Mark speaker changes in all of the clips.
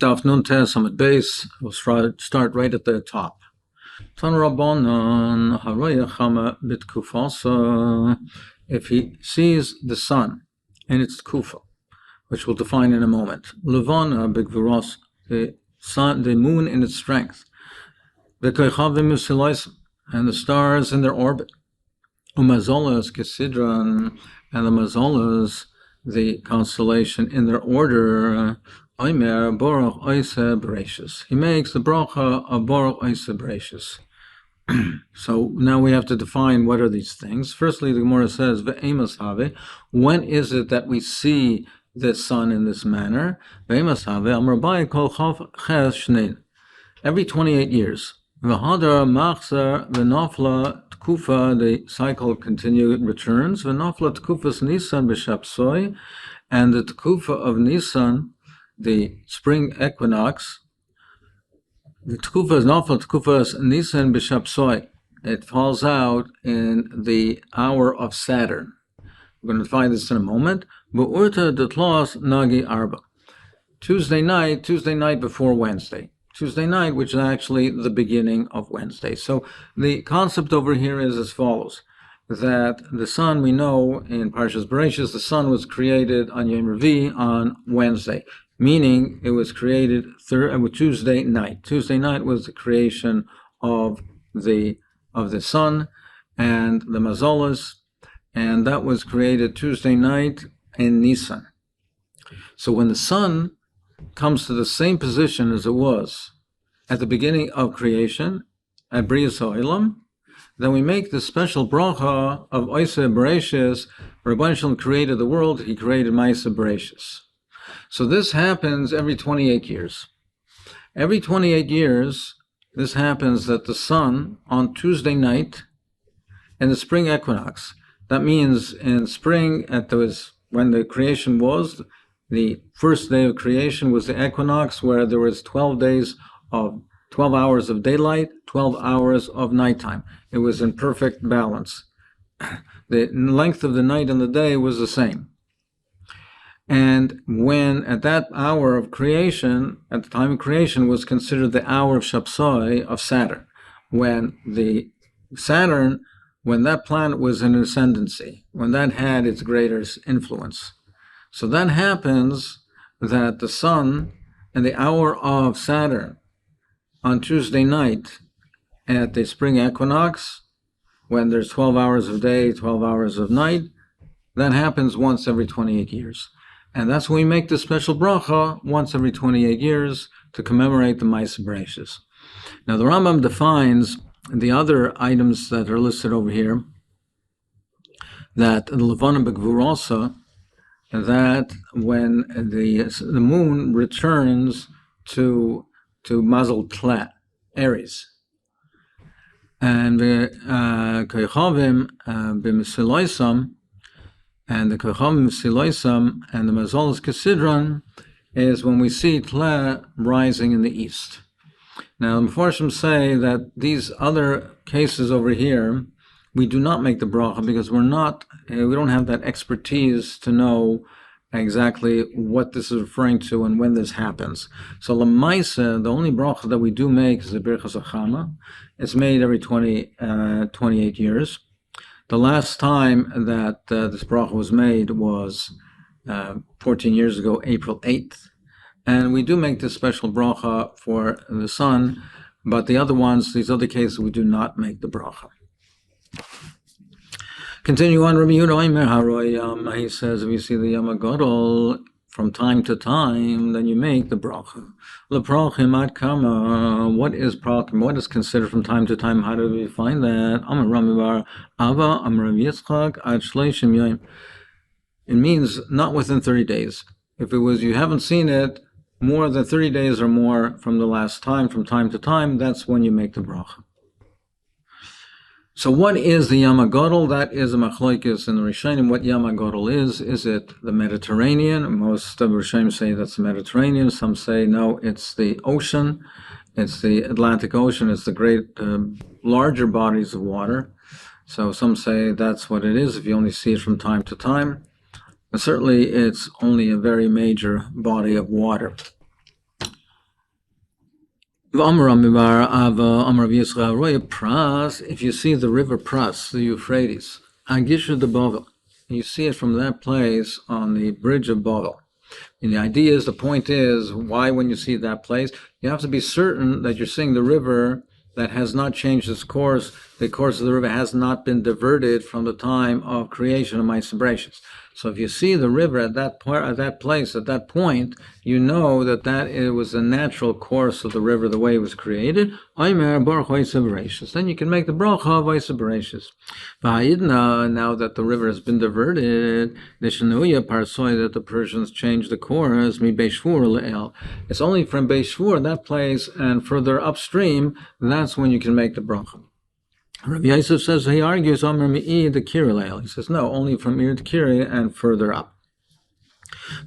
Speaker 1: Daf Nun Tes Amud Beis. We'll start right at the top. Tan Rabbanon Haroya Chama Bitkufasa. If he sees the sun in its kufa, which we'll define in a moment, Levana Bigvuros, the sun, the moon in its strength, the Koichavim Usilaisim, and the stars in their orbit, Umazolas Kesidran, and the Mazolas, the constellation in their order. Oimer Baruch Oise Bereshis. He makes the bracha of Baruch Oise Bereshis. So now we have to define what are these things. Firstly, the Gemara says, Ve'emas have. When is it that we see the sun in this manner? Ve'emas have. Amrabai kol ches shnein. Every 28 years. V'hadar machzar v'nafla tkufa. The cycle continued returns. V'nafla tkufas Nisan b'shapsoi. And the tkufa of Nisan, the spring equinox, the tkufa is nafla tkufas Nisan b'shapsoi. It falls out in the hour of Saturn. We're going to find this in a moment. Bu'urta detlos nagi arba. Tuesday night before Wednesday. Tuesday night, which is actually the beginning of Wednesday. So the concept over here is as follows: that the sun, we know in Parshas Bereshis, the sun was created on Yom Revi on Wednesday, meaning it was created Tuesday night. Tuesday night was the creation of the sun and the mazolas, and that was created Tuesday night in Nisan. So when the sun comes to the same position as it was at the beginning of creation, at Brias Ha'olam, then we make the special bracha of Oise Bereshis. Rabban Shalom created the world, he created Ma'aseh Bereshis. So this happens every 28 years. Every 28 years, this happens that the sun on Tuesday night in the spring equinox, that means in spring, when the creation was, the first day of creation was the equinox, where there was 12 hours of daylight, 12 hours of nighttime. It was in perfect balance. The length of the night and the day was the same. And when at that hour of creation, at the time of creation, was considered the hour of Shapsoi of Saturn, when that planet was in ascendancy, when that had its greatest influence. So that happens that the sun and the hour of Saturn on Tuesday night at the spring equinox, when there's 12 hours of day, 12 hours of night, that happens once every 28 years. And that's when we make the special bracha once every 28 years to commemorate the Ma'aseh Bereshis. Now the Rambam defines the other items that are listed over here, that the Levana B'Gvurosa, that when the moon returns to Mazel Tla, Aries, and the Koichavim b'Mesiloisam, and the Koichavim b'Mesiloisam, and the Mazolas Kesidran is when we see Tla rising in the east. Now, the Mefarshim say that these other cases over here, we do not make the bracha because we don't have that expertise to know exactly what this is referring to and when this happens. So Lamaisa, the only bracha that we do make is the Birchas Achama. It's made every 28 years. The last time that this bracha was made was 14 years ago, April 8th. And we do make this special bracha for the sun, but the other ones, these other cases, we do not make the bracha. Continue on, Rabbi Yehuda Haroyam, he says, if you see the Yom HaGadol from time to time, then you make the bracha. Leprachim ad kama, what is prachim? What is considered from time to time? How do we find that? Amar Rami bar Ava, Amar Rav Yitzchak, ad shleishim yoyim. It means not within 30 days. If it was you haven't seen it more than 30 days or more from the last time, from time to time, that's when you make the bracha. So what is the Yom HaGadol? That is a machlokes in the Rishonim. What Yom HaGadol is it the Mediterranean? Most of the Rishonim say that's the Mediterranean. Some say no, it's the ocean. It's the Atlantic Ocean. It's the great, larger bodies of water. So some say that's what it is if you only see it from time to time. But certainly it's only a very major body of water. If you see the river Pras, the Euphrates, Agisha de Bovel, you see it from that place on the bridge of Bovel. And the idea is, the point is, why when you see that place, you have to be certain that you're seeing the river that has not changed its course. The course of the river has not been diverted from the time of creation of Ma'aseh Bereshis. So if you see the river at that point, at that place, at that point, you know that it was the natural course of the river, the way it was created. Then you can make the bracha of Ma'aseh Bereshis. Now that the river has been diverted, that the Persians changed the course. It's only from Beishvur, that place, and further upstream. That's when you can make the bracha. Rabbi Yosef says, he argues, Omer mi'i the Kiril. He says, no, only from Ir to Kiri and further up.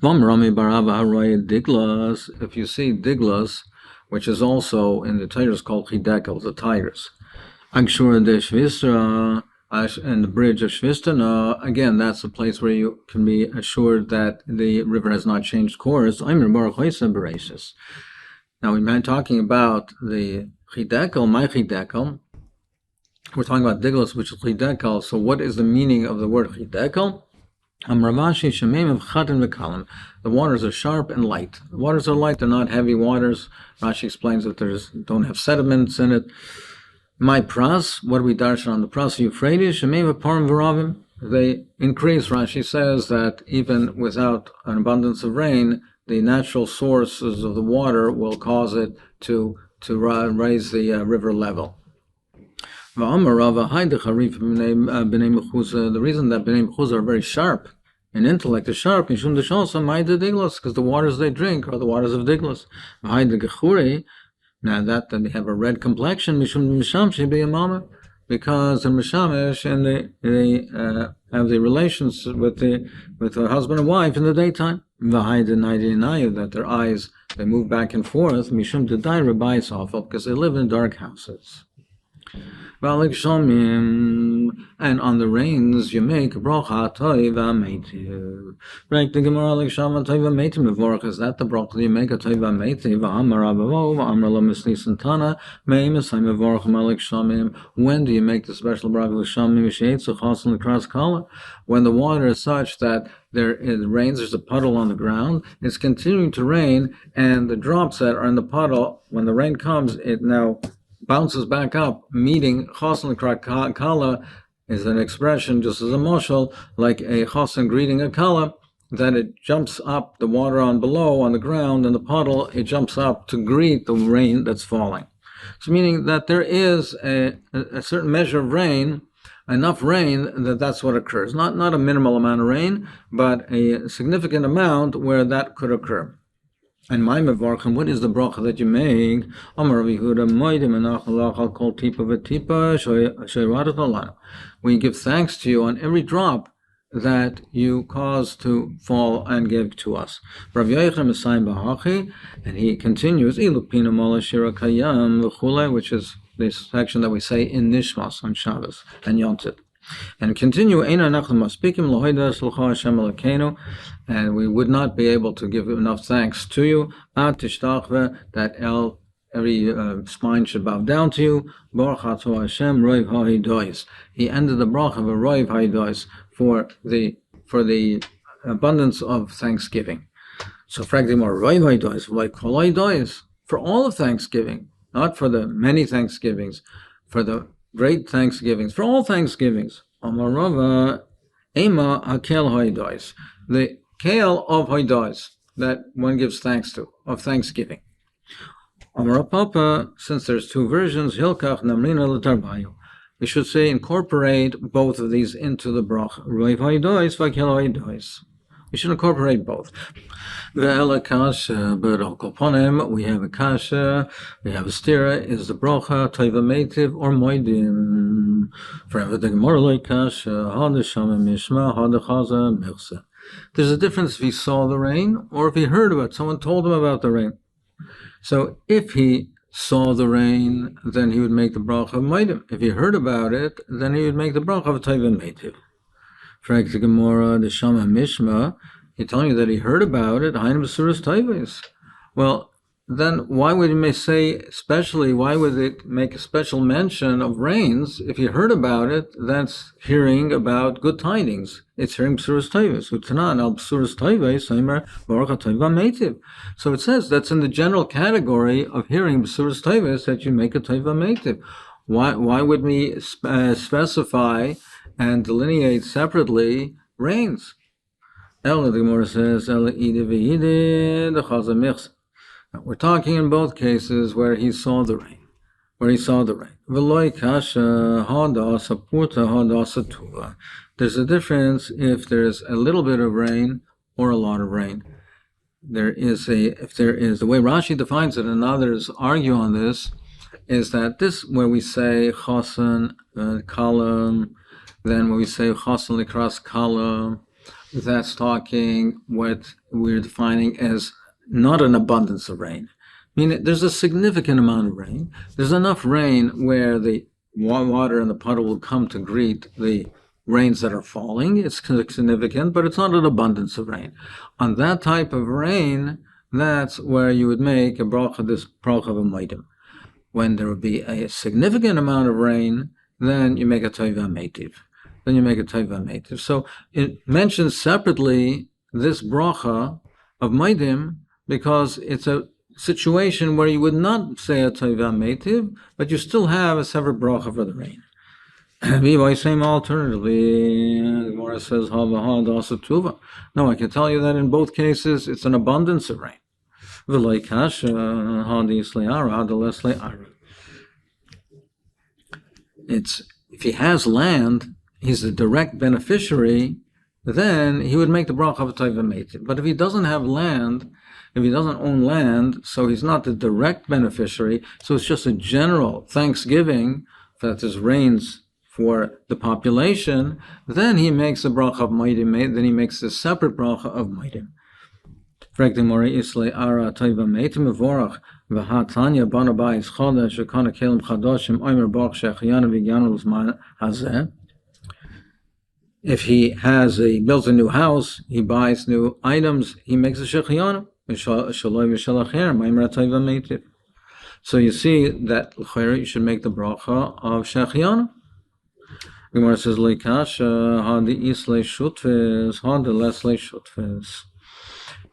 Speaker 1: If you see Diglas, which is also in the Tigers called Chidekel, the tigers. Agshur de Shvistra, and the bridge of Shvistana, again, that's the place where you can be assured that the river has not changed course. Now, we've been talking about the Chidekel, my Chidekel. We're talking about Diglos, which is Chidekel. So what is the meaning of the word Chidekel? The waters are sharp and light. The waters are light, they're not heavy waters. Rashi explains that don't have sediments in it. My pras, what do we darshan on the pras? Euphrates, Shemeva Parim Varavim. They increase. Rashi says that even without an abundance of rain, the natural sources of the water will cause it to raise the river level. The reason that Bnei Mechuzah are very sharp in intellect is sharp, because the waters they drink are the waters of Diglos. Now that they have a red complexion, because in Mishamish, and they have the relations with the husband and wife in the daytime. That their eyes, they move back and forth, because they live in dark houses. And on the rains you make bracha toiva meitiv. Right, the Gemara like Shama toiva meitiv mevorach. Is that the bracha you make a toiva meitiv? Amar Abavo, Amar Lo Misnisan Tana, Meimasai mevorach Malik Shamim. When do you make the special bracha of Shamim Sheitzu Chasen L'Kras Kala? When the water is such that it rains, there's a puddle on the ground, it's continuing to rain, and the drops that are in the puddle, when the rain comes, it now bounces back up, meeting Chasen Kala is an expression, just as a moshel, like a Chasen greeting a Kala, that it jumps up, the water on below, on the ground, in the puddle, it jumps up to greet the rain that's falling. So meaning that there is a certain measure of rain, enough rain that's what occurs. Not a minimal amount of rain, but a significant amount where that could occur. And my mevarchim, what is the bracha that you make? Amar Yehuda moedim enachalach al kol tipa v'tipa sheiradat alanu. We give thanks to you on every drop that you cause to fall and give to us. Rav Yochanan Mesayim Bahachi, and he continues, Ilupina Mola Shira Kayam v'chule, which is this section that we say in Nishmas on Shabbos and Yontif. And continue, and we would not be able to give enough thanks to you, that every spine should bow down to you. He ended the bracha of a roiv haidois for the abundance of thanksgiving. So, frankly, more roiv haidois, like kol haidois, for all of Thanksgiving, not for the many Thanksgivings, for the great Thanksgivings, for all Thanksgivings. Amarava Ema Hakel Hoidois, the Kale of Hoidois that one gives thanks to, of Thanksgiving. Amarapapa, since there's two versions, Hilkach Namrina Latarbayu, we should say incorporate both of these into the brach. Roiv Hoidois, Vakel Hoidois. We should incorporate both. But Alkoponim, we have a kasha, we have a stira, is the brocha, toiva meitiv, or moidim. Forever the Gemara like kasha, hadashama mishma, hadachaza milsa. There's a difference if he saw the rain or if he heard about it. Someone told him about the rain. So if he saw the rain, then he would make the brocha of moidim. If he heard about it, then he would make the brocha of toiva meitiv. Frank the Gemara, the Shama Mishma, he's telling you that he heard about it. Well, then why would it say especially? Why would it make a special mention of rains? If you heard about it, that's hearing about good tidings. It's hearing b'suras toivos. Utanan al b'suras toivos omer baruch hatoiva meitiv. So it says that's in the general category of hearing b'suras toivos that you make a toiva meitiv. Why would we specify and delineate separately rains? Ella, the Gemara says, Ella ide v'ide the chaza michs. We're talking in both cases where he saw the rain. There's a difference if there's a little bit of rain or a lot of rain. The way Rashi defines it, and others argue on this, is that this, where we say chasen column, then when we say chasen likras column, that's talking what we're defining as not an abundance of rain. I mean, there's a significant amount of rain. There's enough rain where the water in the puddle will come to greet the rains that are falling. It's significant, but it's not an abundance of rain. On that type of rain, that's where you would make a bracha, this bracha of a maitim. When there would be a significant amount of rain, then you make a toiva meitiv. So it mentions separately this bracha of maitim because it's a situation where you would not say a toiva meitiv, but you still have a separate bracha for the rain. Alternatively, the Gemara says, no, I can tell you that in both cases it's an abundance of rain. If he has land, he's a direct beneficiary, then he would make the bracha of a toiva meitiv. But if he doesn't have land, if he doesn't own land, so he's not the direct beneficiary, so it's just a general thanksgiving that there's rains for the population, then he makes a bracha of maitim, then he makes a separate bracha of maitim. If he builds a new house, he buys new items, he makes a shechianu. So you see that you should make the bracha of shechianu. Gemara says,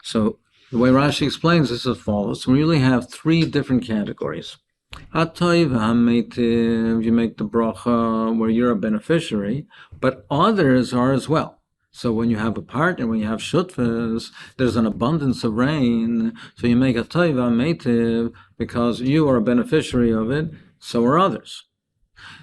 Speaker 1: so the way Rashi explains this is as follows. We really have three different categories. You make the bracha where you're a beneficiary, but others are as well. So when you have a partner, when you have shutfas, there's an abundance of rain, so you make a toiva meitiv because you are a beneficiary of it, so are others.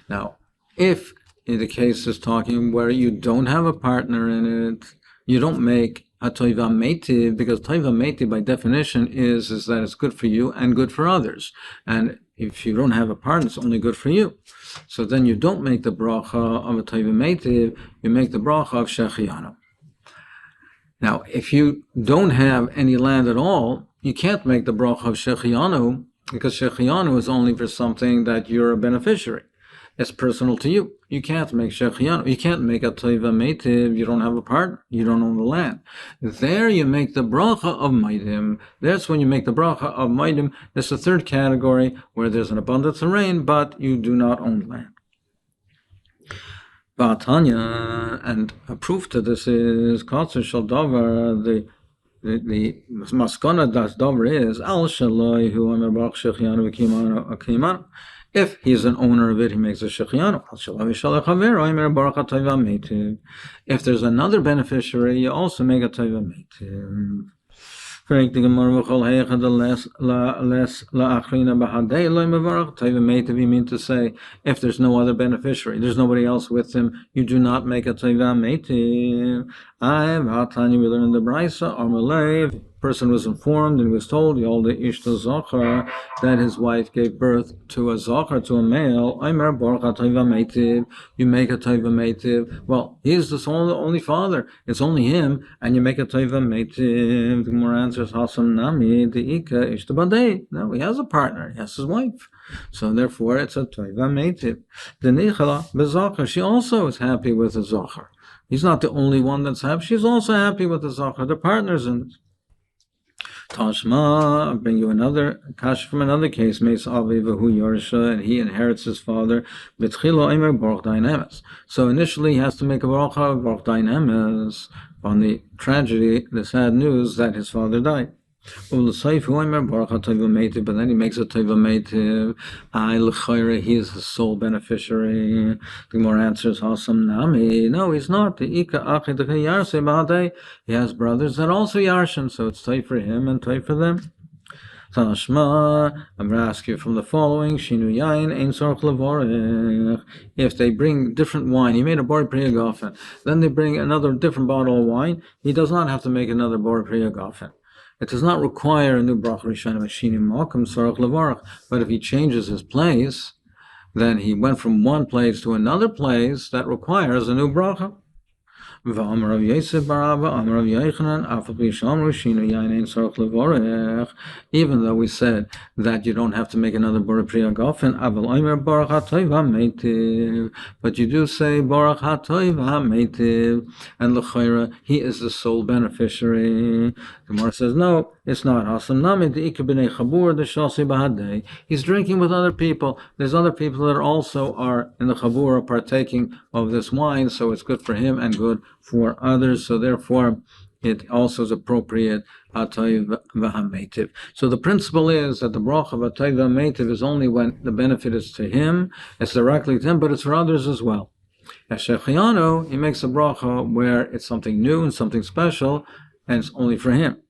Speaker 1: Now, if in the case is talking where you don't have a partner in it, you don't make a toiva meitiv, because toiva meitiv by definition is that it's good for you and good for others. And if you don't have a partner, it's only good for you. So then you don't make the bracha of a toiva meitiv, you make the bracha of shechianu. Now, if you don't have any land at all, you can't make the bracha of shechianu, because shechianu is only for something that you're a beneficiary. It's personal to you. You can't make shechianu. You can't make a toiva meitiv. You don't have a partner. You don't own the land. There you make the bracha of maitim. That's when you make the bracha of maitim. That's the third category where there's an abundance of rain, but you do not own land. Ba'atanya, and a proof to this is Katzer Shal Davar, the maskana das Davar is Al Shaloi Hu Amar Baruch Shechianu V'Kimanu. If he's an owner of it, he makes a shechianu. If there's another beneficiary, you also make a toiva meitiv. You mean to say, if there's no other beneficiary, there's nobody else with him, you do not make a toiva meitiv. We learn in the Brisa, Armalei, person was informed and was told that his wife gave birth to a zachar, to a male. You make a toiva meitiv. Well, he's the only father. It's only him, and you make a toiva meitiv. The Gemara answers, Hasam nami deika ishtabadei. No, he has a partner. He has his wife. So therefore, it's a toiva meitiv. The nichala bezachar. She also is happy with the zachar. He's not the only one that's happy. She's also happy with the zachar. The partner's in it. Tashma, I'll bring you another kash from another case. Meis Aviv hu Yorsha, and he inherits his father. B'tchilo Eimer Baruch Dayan Emes. So initially he has to make a bracha Baruch Dayan Emes on the tragedy, the sad news that his father died. But then he makes a teva meitiv. He is the sole beneficiary. The more answers Hasam Nami. No, he's not. He has brothers that also yarshin, so it's tight for him and tight for them. Tashma, I'm going to ask you from the following: Shinu yain ein sorch levorech. If they bring different wine, he made a bor priyagofen. Then they bring another different bottle of wine. He does not have to make another bor priyagofen. It does not require a new bracha rishana mashinim makom sorach levarach. But if he changes his place, then he went from one place to another place that requires a new bracha. Even though we said that you don't have to make another Baruch Priyagofen, but you do say Baruch HaToiv HaMeitiv, and L'chaira, he is the sole beneficiary. The Gemara says, no, it's not. He's drinking with other people. There's other people that also are in the Chabur partaking of this wine, so it's good for him and good for others, so therefore it also is appropriate Hatoiv v'hameitiv. So the principle is that the bracha of Hatoiv v'hameitiv is only when the benefit is to him, it's directly to him, but it's for others as well. As Shechianu, he makes a bracha where it's something new and something special, and it's only for him.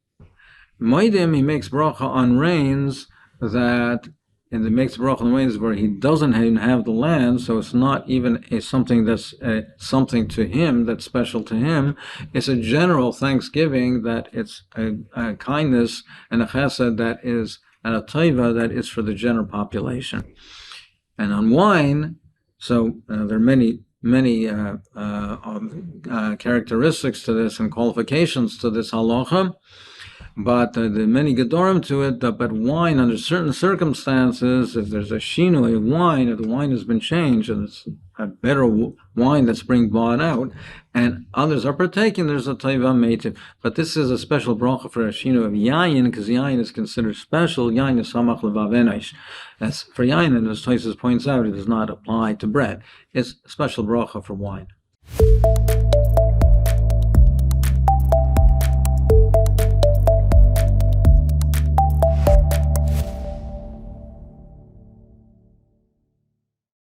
Speaker 1: Moedim, he makes bracha on rains that, and he makes bracha on rains where he doesn't even have the land, so it's not even something that's something to him, that's special to him. It's a general thanksgiving that it's a kindness and a chesed that is, and a taiva that is for the general population. And on wine, so there are many characteristics to this and qualifications to this halacha, but there are many gedorim to it. But wine, under certain circumstances, if there's a shinui of wine, if the wine has been changed and it's a better wine that's being bought out, and others are partaking, there's a taiva meitiv. But this is a special bracha for a shinui of yayin, because yayin is considered special. Yayin is samach levav enaish. That's for yayin, and as Tosfos points out, it does not apply to bread. It's a special bracha for wine.